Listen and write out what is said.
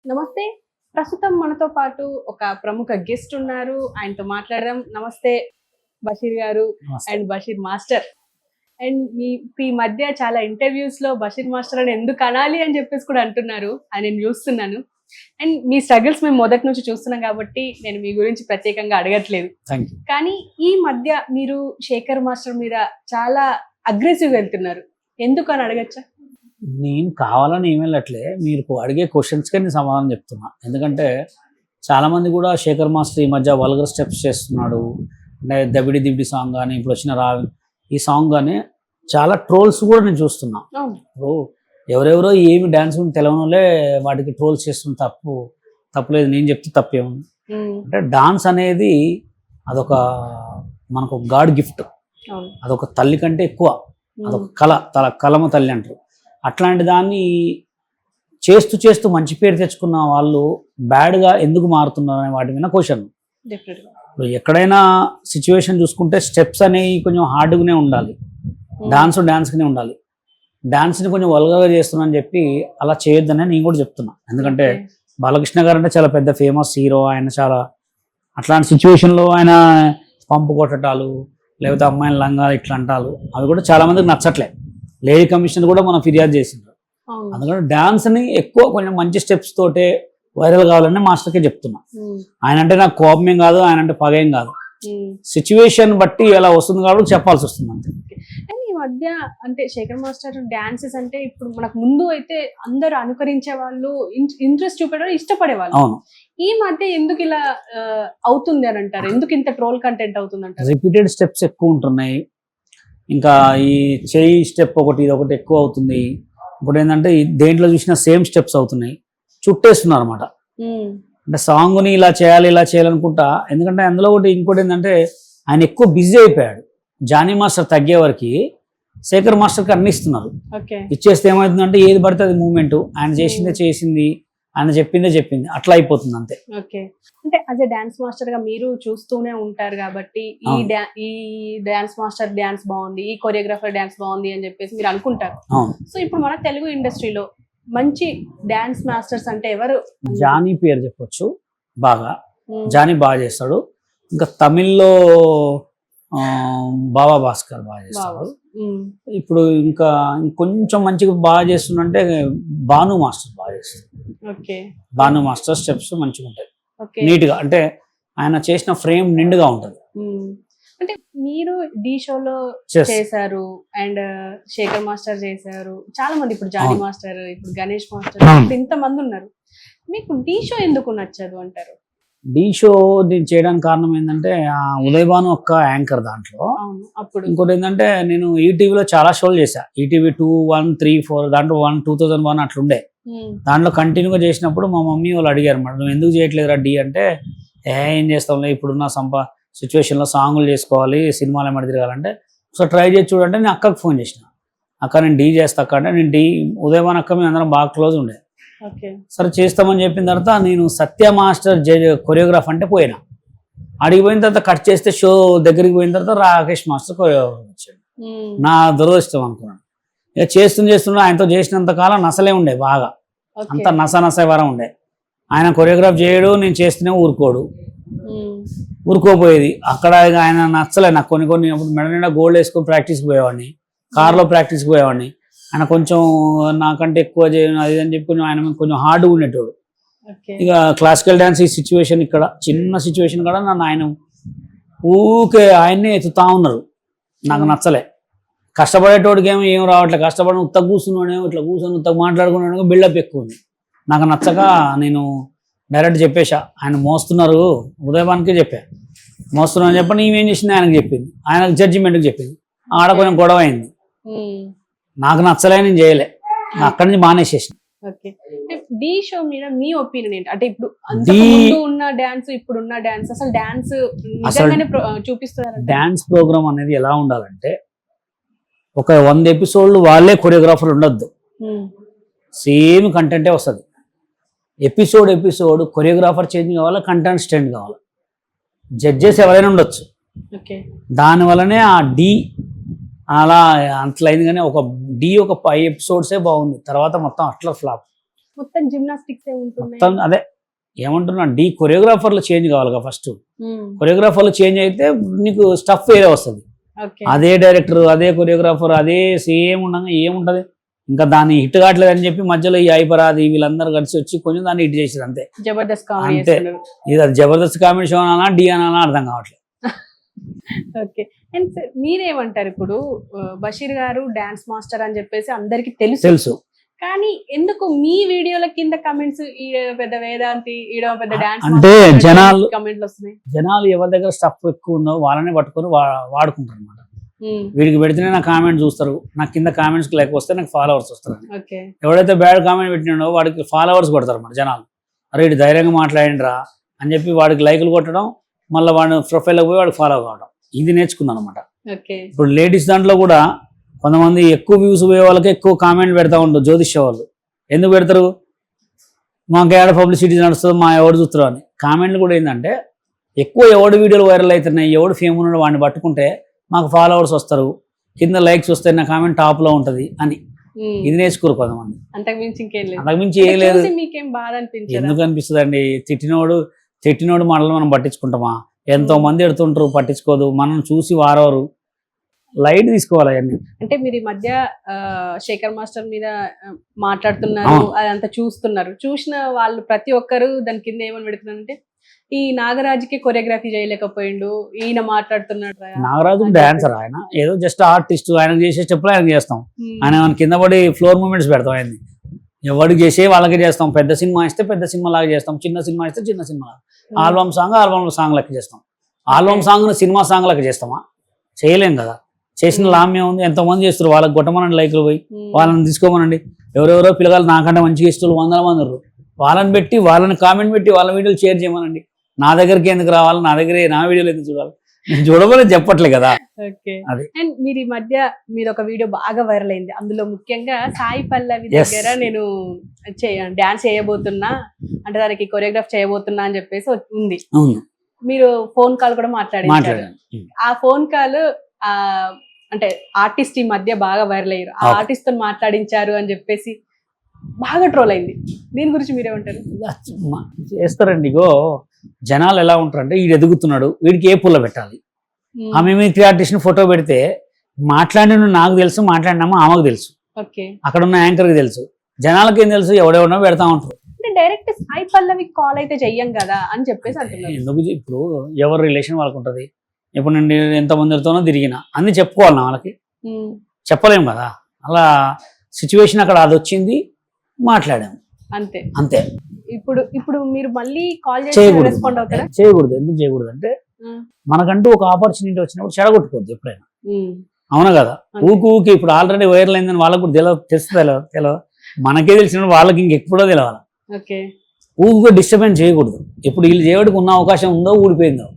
నమస్తే. ప్రస్తుతం మనతో పాటు ఒక ప్రముఖ గెస్ట్ ఉన్నారు. ఆయనతో మాట్లాడదాం. నమస్తే బషీర్ గారు నమస్తే. And Basheer master. అండ్ ఈ మధ్య చాలా ఇంటర్వ్యూస్‌లో బషీర్ మాస్టర్ అని ఎందుకు అనాలి అని చెప్పేసి కూడా అంటున్నారు. అది నేను చూస్తున్నాను. అండ్ మీ స్ట్రగుల్స్ మేము మొదటి నుంచి చూస్తున్నాం కాబట్టి నేను మీ గురించి ప్రత్యేకంగా అడగట్లేదు. Thank you. కానీ ఈ మధ్య మీరు శేఖర్ మాస్టర్ మీద చాలా అగ్రెసివ్‌గా వెళ్తున్నారు. ఎందుకు అని అడగచ్చా? నేను కావాలని ఏమీ వెళ్ళట్లే. మీరు అడిగే క్వశ్చన్స్కే నేను సమాధానం చెప్తున్నా. ఎందుకంటే చాలామంది కూడా శేఖర్ మాస్టర్ ఈ మధ్య వల్గర్ స్టెప్స్ చేస్తున్నాడు. అంటే దబిడి దిబిడి సాంగ్ కానీ ఇప్పుడు వచ్చిన ఈ సాంగ్ కానీ చాలా ట్రోల్స్ కూడా నేను చూస్తున్నా. అవును. ఇప్పుడు ఎవరెవరో ఏమి డ్యాన్స్ తెలవనోళ్ళే వాటికి ట్రోల్స్ చేస్తున్న తప్పులేదు. నేను చెప్తే తప్పేముంది. అంటే డాన్స్ అనేది అదొక మనకు గాడ్ గిఫ్ట్. అవును. అదొక తల్లి కంటే ఎక్కువ. అదొక కలమ తల్లి అంటారు. అట్లాంటి దాన్ని చేస్తూ చేస్తూ మంచి పేరు తెచ్చుకున్న వాళ్ళు బ్యాడ్గా ఎందుకు మారుతున్నారు అనే వాటి మీద క్వశ్చన్. డెఫినెట్‌గా. ఇప్పుడు ఎక్కడైనా సిచ్యువేషన్ చూసుకుంటే స్టెప్స్ అనేవి కొంచెం హార్డ్గానే ఉండాలి. డాన్స్గానే ఉండాలి. డాన్స్ని కొంచెం వల్గర్గా చేస్తున్నా అని చెప్పి అలా చేయొద్దని నేను కూడా చెప్తున్నా. ఎందుకంటే బాలకృష్ణ గారు అంటే చాలా పెద్ద ఫేమస్ హీరో. ఆయన చాలా అట్లాంటి సిచ్యువేషన్లో ఆయన పంపు కొట్టటాలు లేకపోతే అమ్మాయిల లంగాలు ఇట్లా అంటాలు అవి కూడా చాలా మందికి నచ్చట్లే. లేడీ కమిషనర్ కూడా మనం ఫిర్యాదు చేసిండ్రు. అందుకని డాన్స్ని ఎక్కువ కొంచెం మంచి స్టెప్స్ తోటే వైరల్ కావాలని మాస్టర్కే చెప్తున్నా. ఆయన అంటే నాకు కోపమేం కాదు, ఆయన అంటే పగేం కాదు. సిచ్యువేషన్ బట్టి ఎలా వస్తుంది కాబట్టి చెప్పాల్సి వస్తుంది అంతే. అండ్ ఈ మధ్య అంటే శేఖర్ మాస్టర్ డాన్సెస్ అంటే ఇప్పుడు మనకు ముందు అయితే అందరూ అనుకరించే వాళ్ళు, ఇంట్రెస్ట్ చూపేవాళ్ళు, ఇష్టపడేవాళ్ళు. అవును. ఈ మధ్య ఎందుకు ఇలా అవుతుంది అని అంటారు? ఎందుకు ఇంత ట్రోల్ కంటెంట్ అవుతుంది అంటారు? రిపీటెడ్ స్టెప్స్ ఎక్కువ ఉంటున్నాయి. ఇంకా ఈ చేయి స్టెప్ ఒకటి ఇది ఒకటి ఎక్కువ అవుతుంది. ఇప్పుడు ఏంటంటే దేంట్లో చూసినా సేమ్ స్టెప్స్ అవుతున్నాయి. చుట్టేస్తున్నారు అనమాట. అంటే సాంగ్ని ఇలా చేయాలనుకుంటా. ఎందుకంటే అందులో ఇంకోటి ఏంటంటే ఆయన ఎక్కువ బిజీ అయిపోయాడు. జానీ మాస్టర్ తగ్గే వరకు శేఖర్ మాస్టర్కి అన్ని ఇస్తున్నారు. ఇచ్చేస్తే ఏమవుతుందంటే ఏది పడితే అది మూమెంట్. ఆయన చేసింది ఆయన చెప్పింది అట్లా అయిపోతుంది అంతే. ఓకే. అంటే యాజ్ ఎ డాన్స్ మాస్టర్ గా మీరు చూస్తూనే ఉంటారు కాబట్టి ఈ డాన్స్ మాస్టర్ డాన్స్ బాగుంది, ఈ కొరియోగ్రాఫర్ డాన్స్ బాగుంది అని చెప్పేసి మీరు అనుకుంటారు. సో ఇప్పుడు మన తెలుగు ఇండస్ట్రీలో మంచి డాన్స్ మాస్టర్స్ అంటే ఎవరు? జానీ పేరు చెప్పొచ్చు. జానీ బాగా చేస్తాడు. ఇంకా తమిళ్లో బాబా భాస్కర్ బాగా చేస్తాడు. ఇప్పుడు ఇంకా కొంచెం మంచిగా బాగా చేస్తుందంటే భాను మాస్టర్ బాగా చేస్తాడు. భాను మాస్టర్ స్టెప్స్ మంచిగా ఉంటాయి, నీట్గా. అంటే ఆయన చేసిన ఫ్రేమ్ నిండుగా ఉంటుంది. అంటే మీరు డి షోలో చేశారు అండ్ శేఖర్ మాస్టర్ చేశారు, చాలా మంది ఇప్పుడు జానీ మాస్టర్, ఇప్పుడు గణేష్ మాస్టర్, ఇంత మంది ఉన్నారు. మీకు డి షో ఎందుకు నచ్చదు అంటారు? డి షో నేను చేయడానికి కారణం ఏంటంటే ఉదయభాను ఒక్క యాంకర్ దాంట్లో. ఇంకోటి ఏంటంటే నేను ఈటీవీలో చాలా షోలు చేశా. ఈటీవీ 2, 1, 3, 4 దాంట్లో 2001 అట్లుండే. దాంట్లో కంటిన్యూగా చేసినప్పుడు మా మమ్మీ వాళ్ళు అడిగారు అన్నమాట, నువ్వు ఎందుకు చేయట్లేదురా డి అంటే, ఏం చేస్తాంలే ఇప్పుడున్న సిచ్యువేషన్లో సాంగులు చేసుకోవాలి, సినిమాలు ఏమైనా తిరగాలంటే ఒకసారి ట్రై చేసి చూడంటే నేను అక్కకు ఫోన్ చేసిన. అక్క నేను డి చేస్తా అక్క అంటే, నేను ఉదయభాను అక్క మేము అందరం బాగా క్లోజ్ ఉండే. సరే చేస్తామని చెప్పిన తర్వాత నేను సత్య మాస్టర్ కొరియోగ్రాఫ్ అంటే పోయినా. అడిగి పోయిన తర్వాత కట్ చేస్తే షో దగ్గరికి పోయిన తర్వాత రాకేష్ మాస్టర్ కొరియోగ్రాఫ్ వచ్చాడు. నా దురదృష్టం అనుకున్నాను. ఇక చేస్తున్నా ఆయనతో చేసినంత కాలం నసలే ఉండే, బాగా అంత నస వరం ఉండే. ఆయన కొరియోగ్రాఫ్ చేయడు, నేను చేస్తూనే ఊరుకోపోయేది. అక్కడ ఆయన నచ్చలే నాకు. కొన్ని అప్పుడు మెడ నిండా గోల్డ్ వేసుకొని ప్రాక్టీస్కి పోయేవాడిని, కార్లో ప్రాక్టీస్కి పోయేవాడిని. ఆయన కొంచెం నాకంటే ఎక్కువ అది అని చెప్పి ఆయన కొంచెం హార్డ్గా ఉండేటోడు. ఇక క్లాసికల్ డ్యాన్స్ ఈ సిచ్యువేషన్ ఇక్కడ చిన్న సిచ్యువేషన్ కూడా నన్ను ఆయన ఊకే ఆయన్నే ఎత్తుతా ఉన్నారు. నాకు నచ్చలే. కష్టపడేటోడికి ఏం రావట్లేదు. కష్టపడిన ఉత్తగా కూర్చున్నాడేమో, ఇట్లా కూర్చొని ఉత్తగా మాట్లాడుకున్నాడేమో, బిల్డప్ ఎక్కువ ఉంది. నాకు నచ్చక నేను డైరెక్ట్ చెప్పేశా, ఆయన మోస్తున్నారు. ఉదయభాన్కే చెప్పా, మోస్తున్నాను చెప్పండి. ఈమెం చేసింది ఆయనకు చెప్పింది, ఆయనకు జడ్జిమెంట్కి చెప్పింది. ఆడ కొంచెం గొడవ అయింది. నాకు నచ్చలే, నేను చేయలే. అక్కడి నుంచి మానేసేసిన. డి షో మీద మీ ఒపీనియన్ ఏంటి? అంటే ఇప్పుడు ఉన్న డాన్స్, ఇప్పుడున్న డాన్స్, అసలు డాన్స్ నిజంగానే చూపిస్తున్నారు? డాన్స్ ప్రోగ్రామ్ అనేది ఎలా ఉండాలంటే ఒక 100 ఎపిసోడ్లు వాళ్ళే కొరియోగ్రాఫర్ ఉండొద్దు, సేమ్ కంటెంటే వస్తుంది. ఎపిసోడ్ కొరియోగ్రాఫర్ చేంజ్ కావాలా, కంటెంట్ స్టెండ్ కావాలా, జడ్జెస్ ఎవరైనా ఉండొచ్చు. దానివల్లనే ఆ డి అలా అట్లయింది. కానీ ఒక 5 ఎపిసోడ్సే బాగుంది, తర్వాత మొత్తం అట్లా ఫ్లాప్. మొత్తం జిమ్నాస్టిక్స్ ఏ ఉంటున్నాయి. మొత్తం అదే ఏమంటున్నా కొరియోగ్రాఫర్లు చేంజ్ కావాలి ఫస్ట్. ఉమ్, కొరియోగ్రాఫర్లు చేంజ్ అయితే నీకు స్టఫ్ వేరే వస్తుంది. ఓకే. అదే డైరెక్టర్ అదే కొరియోగ్రాఫర్ అదే సేమ్ ఉండగా ఏముంటది. ఇంకా దాన్ని హిట్ కావట్లేదు అని చెప్పి మధ్యలో ఈ ఐపరాది వీళ్ళందరూ కలిసి వచ్చి కొంచెం దాన్ని హిట్ చేసేది అంతే. జబర్దస్త్ కామెడీ అంతే. చేస్తున్నారు. ఇది అది జబర్దస్త్ కామెడీ షో అనా డి అనా అర్థం కావట్లేదు. ఓకే. అండ్ సార్ మీరేమంటారు ఇప్పుడు బషీర్ గారు డాన్స్ మాస్టర్ అని చెప్పేసి అందరికి తెలుసు, తెలుసు. కానీ ఎందుకు మీ వీడియోల కింద కమెంట్స్ ఈడ పెద్ద వేదాంతి ఈడ పెద్ద డాన్స్ అంటే జనాలు కమెంట్లు వస్తున్నాయి. జనాలు ఎవరి దగ్గర స్టఫ్ ఎక్కువ ఉందో వాళ్ళనే పట్టుకొని వాడుకుంటారు అనమాట. ఉమ్, వీడికి పెడితేనే నా కామెంట్ చూస్తారు, నాకు కింద కామెంట్స్ లేక వస్తే నాకు ఫాలోవర్స్ వస్తారు. ఓకే. ఎవడైతే బ్యాడ్ కామెంట్ పెట్టినాడో వాడికి ఫాలోవర్స్ కొడతారు అన్నమాట జనాలు. అరే ఇటు ధైర్యంగా మాట్లాడిండ్రా అని చెప్పి వాడికి లైకులు కొట్టడం, మళ్ళీ వాడి ప్రొఫైల్కి పోయి వాడికి ఫాలో కావడం, ఇది నేర్చుకున్నాను అనమాట. ఓకే. ఇప్పుడు లేడీస్ దాంట్లో కూడా కొంతమంది ఎక్కువ వ్యూస్ పోయే వాళ్ళకి ఎక్కువ కామెంట్ పెడతా ఉంటారు జ్యోతిష్య వాళ్ళు. ఎందుకు పెడతారు? మాకు ఏడ పబ్లిసిటీ నడుస్తుంది, మా ఎవడు చూస్తారు అని. కామెంట్లు కూడా ఏంటంటే ఎక్కువ ఎవడు వీడియోలు వైరల్ అవుతున్నాయి, ఎవడు ఫేమ్ ఉన్నాడు వాడిని పట్టుకుంటే మాకు ఫాలోవర్స్ వస్తారు, కింద లైక్స్ వస్తాయి, నా కామెంట్ టాప్లో ఉంటుంది అని. ఉమ్, ఇది నేర్చుకోరు కొంతమంది. అంతకుమించి ఇంకేం లేదు. అంతకుమించి ఏం లేదు. చూసి మీకేం బాధ అనిపించదు? ఎందుకు అనిపిస్తుంది అండి? తిట్టినోడు మాటలు మనం పట్టించుకుంటామా? ఎంతో మంది ఎడుతుంటారు, పట్టించుకోదు. మనం చూసి వారెవరు లైట్ తీసుకోవాలి అవన్నీ. అంటే మీరు ఈ మధ్య శేఖర్ మాస్టర్ మీద మాట్లాడుతున్నారు, అదంతా చూస్తున్నారు. చూసిన వాళ్ళు ప్రతి ఒక్కరు దాని కింద ఏమని పెడుతున్నారంటే ఈ నాగరాజుకి కొరియోగ్రఫీ చేయలేకపోయిండు, ఈయన మాట్లాడుతున్నాడు. నాగరాజు డాన్సర్, ఆయన ఏదో జస్ట్ ఆర్టిస్ట్. ఆయన చేసే స్టెప్పులు ఆయన చేస్తాం. ఆయన మన కింద పడి ఫ్లోర్ మూమెంట్స్ పెడతాం. ఆయన్ని ఎవరికి చేసే వాళ్ళకి చేస్తాం. పెద్ద సినిమా ఇస్తే పెద్ద సినిమా లాగా చేస్తాం, చిన్న సినిమా ఇస్తే చిన్న సినిమా లాగా. ఆల్బమ్ సాంగ్ లెక్క చేస్తాం. ఆల్బమ్ సాంగ్ సినిమా సాంగ్ లెక్క చేస్తామా? చేయలేం కదా. చేసిన లామ్యం ఉంది. ఎంతో మంది చేస్తారు, వాళ్ళకి కొట్టమనండి లైక్లు పోయి, వాళ్ళని తీసుకోమనండి. ఎవరెవరో పిల్లగాలు నాకంటే మంచిగా ఇష్టలు 100 మంది ఉన్నారు, వాళ్ళని పెట్టి వాళ్ళని కామెంట్ పెట్టి వాళ్ళ వీడియోలు షేర్ చేయమనండి. నా దగ్గరికి ఎందుకు రావాలి? నా వీడియోలు ఎందుకు చూడాలి? నేను చూడమని చెప్పట్లే కదా. ఓకే. అది. అండ్ మీరు ఈ మధ్య మీరు ఒక వీడియో బాగా వైరల్ అయింది, అందులో ముఖ్యంగా సాయి పల్లవి దగ్గర నేను డాన్స్ చేయబోతున్నా అంటే దానికి కొరియోగ్రాఫ్ చేయబోతున్నా అని చెప్పేసి ఉంది. మీరు ఫోన్ కాల్ కూడా మాట్లాడారు. ఆ ఫోన్ కాల్ అంటే ఆర్టిస్ట్ ఈ మధ్య బాగా వైరల్ అయ్యారు, ఆ ఆర్టిస్ట్ తో మాట్లాడించారు అని చెప్పేసి బాగా ట్రోల్ అయింది. దీని గురించి మీరేమంటారు? చేస్తారండి. ఇగో జనాలు ఎలా ఉంటారంటే వీడు ఎదుగుతున్నాడు, వీడికి ఏ పుల్ల పెట్టాలి. ఆ మిమిక్రీ ఆర్టిస్ట్ ని ఫోటో పెడితే మాట్లాడిన నాకు తెలుసు, మాట్లాడినామా ఆమెకు తెలుసు, అక్కడ ఉన్న యాంకర్కి తెలుసు, జనాలకి ఏం తెలుసు? ఎవడెవడో పెడతా ఉంటారు. డైరెక్ట్ సాయి పల్లవి కాల్ అయితే చెయ్యం కదా అని చెప్పేసి అంటున్నారు. ఎందుకు? ఇప్పుడు ఎవరి రిలేషన్ వాళ్ళకి ఉంటుంది. ఇప్పుడు నేను ఎంతమందితోనో తిరిగినా అన్ని చెప్పుకోవాలి, వాళ్ళకి చెప్పలేము కదా. అలా సిచ్యువేషన్ అక్కడ అది వచ్చింది, మాట్లాడాము అంతే అంతే. ఇప్పుడు మీరు మళ్ళీ కాల్ చేసి రెస్పాండ్ అవుతారా? చేయకూడదు. ఎందుకు చేయకూడదు అంటే మనకంటూ ఒక ఆపర్చునిటీ వచ్చినప్పుడు చెడగొట్టుకోవద్దు ఎప్పుడైనా. అవునా కదా? ఊకి ఇప్పుడు ఆల్రెడీ వైరల్ అయిందని వాళ్ళకు కూడా తెలియదు. మనకే తెలిసిన వాళ్ళకి ఇంకెప్పుడో తెలియాలి. ఊరికే డిస్టర్బెన్స్ చేయకూడదు. ఇప్పుడు వీళ్ళు చేయడానికి ఉన్న అవకాశం ఉందో ఊడిపోయిందో